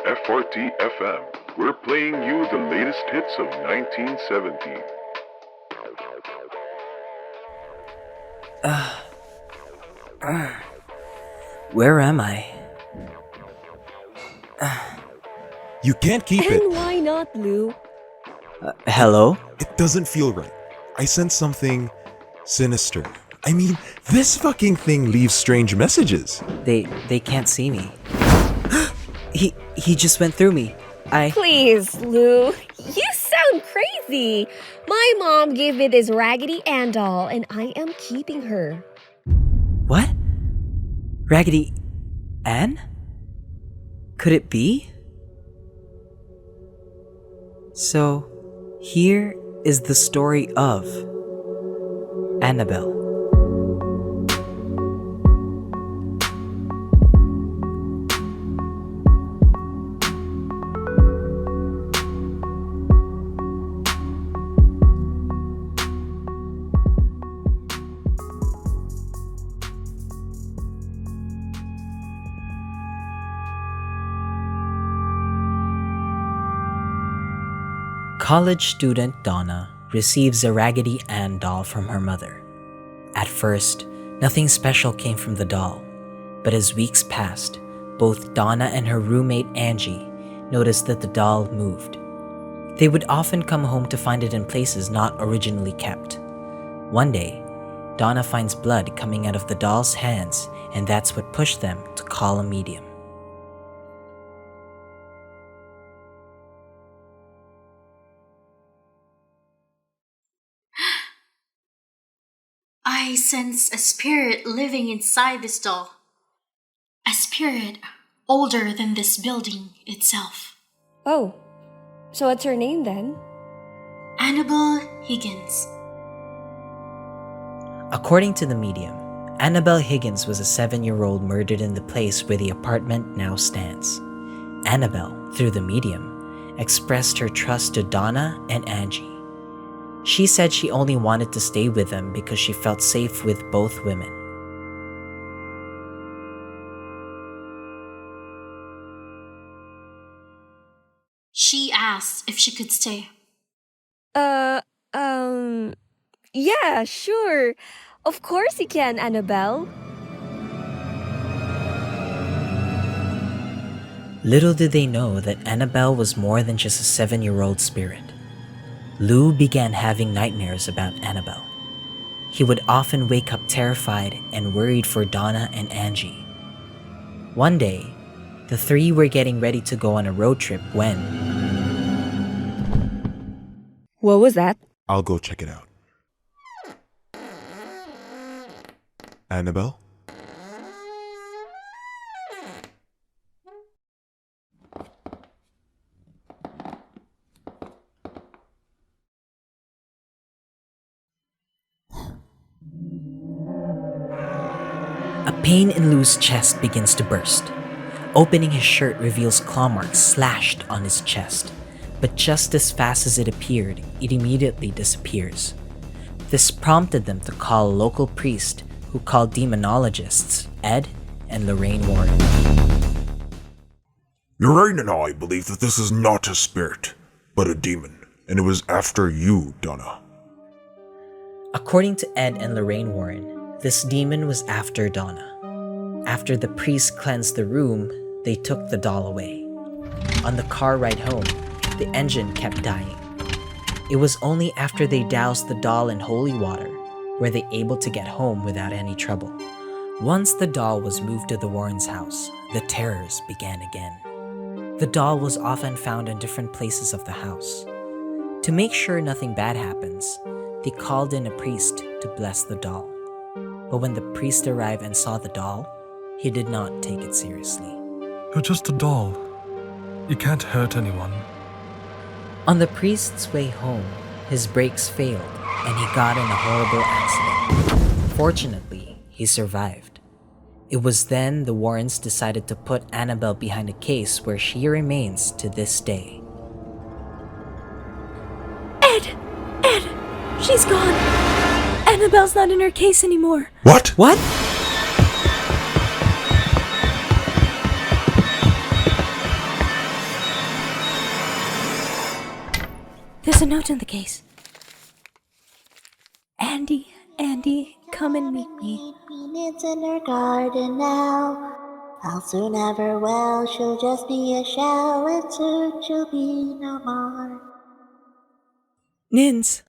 FRT FM. We're playing you the latest hits of 1970. Where am I? You can't keep it. And why not, Lou? Hello? It doesn't feel right. I sense something sinister. I mean, this fucking thing leaves strange messages. They can't see me. He just went through me. Please, Lou. You sound crazy. My mom gave me this Raggedy Ann doll, and I am keeping her. What? Raggedy Ann? Could it be? So, here is the story of Anabelle. College student Donna receives a Raggedy Ann doll from her mother. At first, nothing special came from the doll, but as weeks passed, both Donna and her roommate Angie noticed that the doll moved. They would often come home to find it in places not originally kept. One day, Donna finds blood coming out of the doll's hands, and that's what pushed them to call a medium. I sense a spirit living inside this doll. A spirit older than this building itself. Oh, so what's her name then? Anabelle Higgins. According to the medium, Anabelle Higgins was a 7-year-old murdered in the place where the apartment now stands. Anabelle, through the medium, expressed her trust to Donna and Angie. She said she only wanted to stay with them because she felt safe with both women. She asked if she could stay. Yeah, sure. Of course you can, Anabelle. Little did they know that Anabelle was more than just a 7-year-old spirit. Lou began having nightmares about Anabelle. He would often wake up terrified and worried for Donna and Angie. One day, the three were getting ready to go on a road trip when... What was that? I'll go check it out. Anabelle? A pain in Lou's chest begins to burst. Opening his shirt reveals claw marks slashed on his chest, but just as fast as it appeared, it immediately disappears. This prompted them to call a local priest who called demonologists Ed and Lorraine Warren. Lorraine and I believe that this is not a spirit, but a demon, and it was after you, Donna. According to Ed and Lorraine Warren, this demon was after Donna. After the priest cleansed the room, they took the doll away. On the car ride home, the engine kept dying. It was only after they doused the doll in holy water were they able to get home without any trouble. Once the doll was moved to the Warrens' house, the terrors began again. The doll was often found in different places of the house. To make sure nothing bad happens, they called in a priest to bless the doll. But when the priest arrived and saw the doll, he did not take it seriously. You're just a doll. You can't hurt anyone. On the priest's way home, his brakes failed and he got in a horrible accident. Fortunately, he survived. It was then the Warrens decided to put Anabelle behind a case where she remains to this day. Ed! She's gone! Anabelle's not in her case anymore. What? What? a note in the case. Andy, come and meet me. It's in her garden now. I'll soon have her well. She'll just be a shell, and soon she'll be no more. Nins!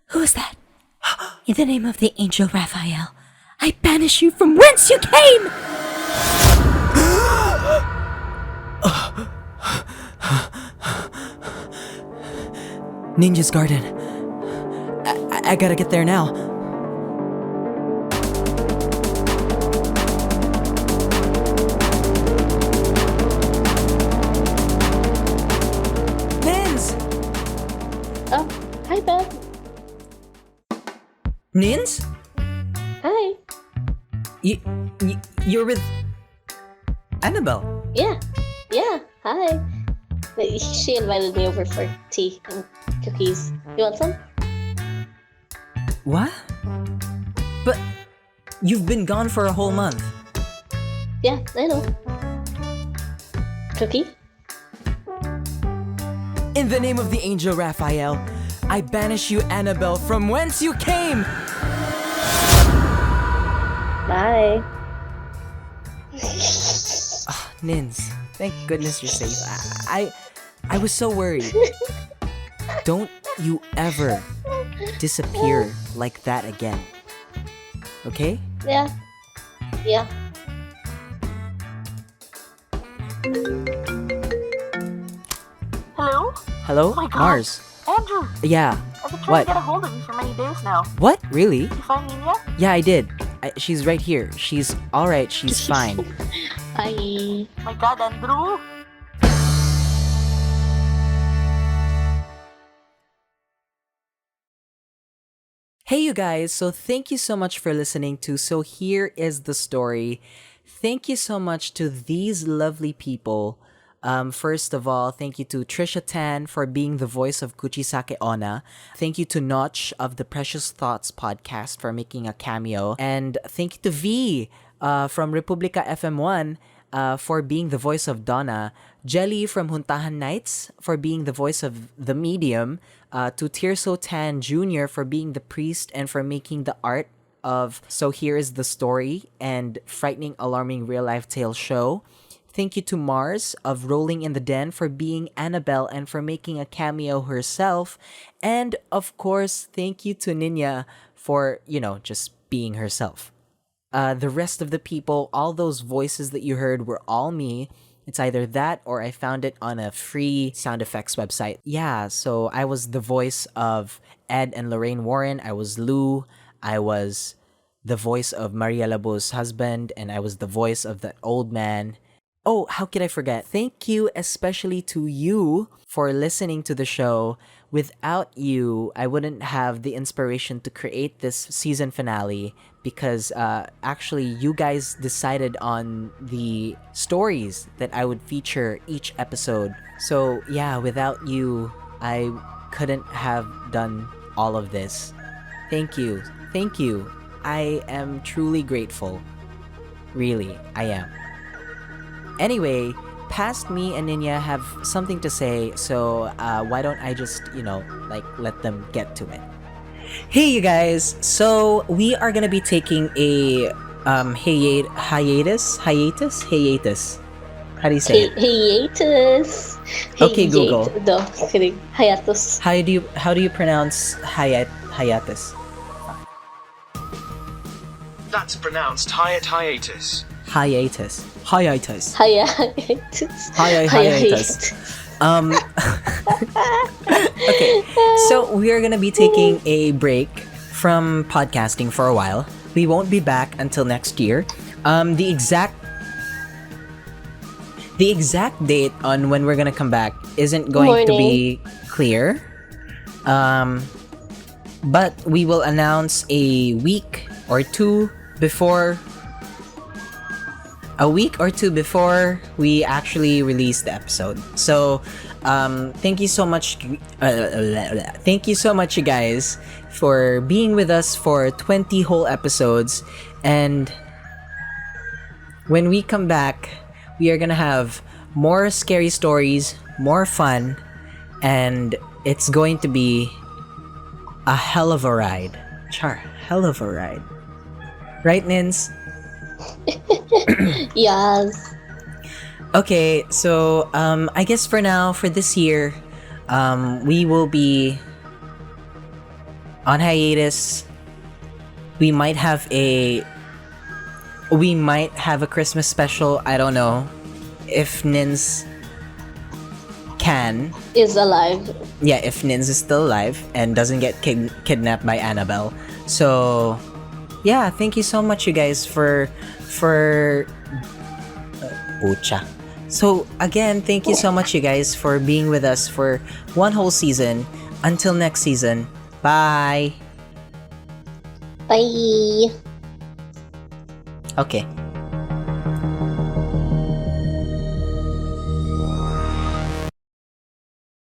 Who is that? In the name of the angel Raphael, I banish you from whence you came! Ninja's garden. I gotta get there now. Nins! Oh, hi, Beth. Nins? Hi. You're with Anabelle. Yeah, hi. She invited me over for tea and cookies. You want some? What? But you've been gone for a whole month. Yeah, I know. Cookie? In the name of the angel Raphael, I banish you, Anabelle, from whence you came! Bye. Nins, thank goodness you're safe. I was so worried. Don't you ever disappear like that again. Okay? Yeah. Hello? Hello? Oh my God. Mars. Andrew! Yeah. I've been trying What? to get a hold of you for many days now. What? Really? Did you find Niña? Yeah, I did. She's right here. She's alright. She's fine. Hi. My God, Andrew! Hey, you guys. So thank you so much for listening to So Here Is the Story. Thank you so much to these lovely people. First of all, thank you to Trisha Tan for being the voice of Kuchisake Onna. Thank you to Notch of the Precious Thoughts podcast for making a cameo. And thank you to Vee from Republika FM1 for being the voice of Donna. Gelli from Huntahan Nights for being the voice of the Medium. To Tirso Tan Jr. for being the priest and for making the art of So Here Is the Story and Frightening Alarming Real Life Tale show. Thank you to Mars of Rolling in the Den for being Anabelle and for making a cameo herself. And of course, thank you to Niña for, just being herself. The rest of the people, all those voices that you heard were all me. It's either that or I found it on a free sound effects website. Yeah, so I was the voice of Ed and Lorraine Warren. I was Lou. I was the voice of Maria Labo's husband. And I was the voice of that old man. Oh, how could I forget? Thank you especially to you for listening to the show. Without you, I wouldn't have the inspiration to create this season finale because actually you guys decided on the stories that I would feature each episode. So yeah, without you, I couldn't have done all of this. Thank you. Thank you. I am truly grateful. Really, I am. Anyway, past me and Niña have something to say, so why don't I just, let them get to it. Hey, you guys. So we are gonna be taking a hiatus. How do you say it? Hiatus. Okay, Google. No, kidding. Hiatus. How do you pronounce hiatus? That's pronounced hiatus. Hiatus. Hiatus. Okay, so we are gonna be taking a break from podcasting for a while. We won't be back until next year. The exact date on when we're gonna come back isn't going to be clear. But we will announce a week or two before we actually release the episode. So thank you so much you guys for being with us for 20 whole episodes. And when we come back, we are gonna have more scary stories, more fun, and it's going to be a hell of a ride. Hell of a ride. Right, Nins? Yes. Okay, so I guess for now, for this year, we will be on hiatus. We might have a Christmas special. I don't know if Nins can. Is alive. Yeah, if Nins is still alive and doesn't get kidnapped by Anabelle. So, yeah, thank you so much, you guys, for Ucha. So again, thank you so much, you guys, for being with us for one whole season. Until next season, bye. Bye. Okay.